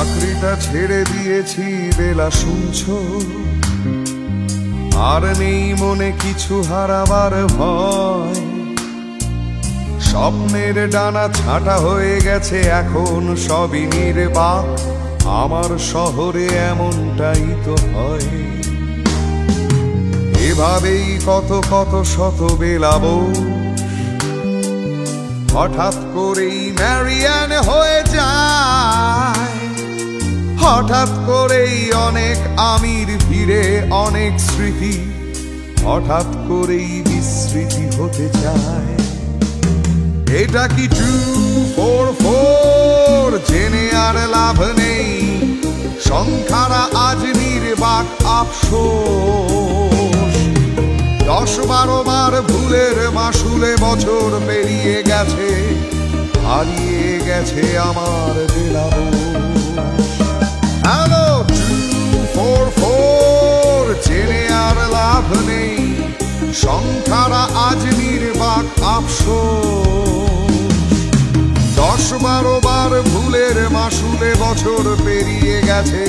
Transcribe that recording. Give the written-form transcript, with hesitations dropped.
চাকরিটা ছেড়ে দিয়েছি বেলা শুনছো, আর নেই মনে কিছু হারাবার ভয়। স্বপ্নের ডানা ছাঁটা হয়ে গেছে এখন সবই নির্বাক, আমার শহরে এমনটাই তো হয়। এভাবেই কত কত শত বেলাবো, হঠাৎ করেই ম্যারিয়ান হয়ে যায়। হঠাৎ করেই অনেক আমির ভিড়ে অনেক স্মৃতি হঠাৎ করেই বিস্মৃতি হতে চায়। এটা কি 244 জেনে আর লাভ নেই, সংখ্যারা আজ নির্বাক আফসোস। 10-12 বার ভুলের মাসুলে বছর পেরিয়ে গেছে, হারিয়ে গেছে আমার বেলাবোস। হ্যালো 244 জেনে আর লাভ নেই, সংখ্যারা আজ নির্বাক আফসোস। 10-12 বার ভুলের মাসুলে বছর পেরিয়ে গেছে,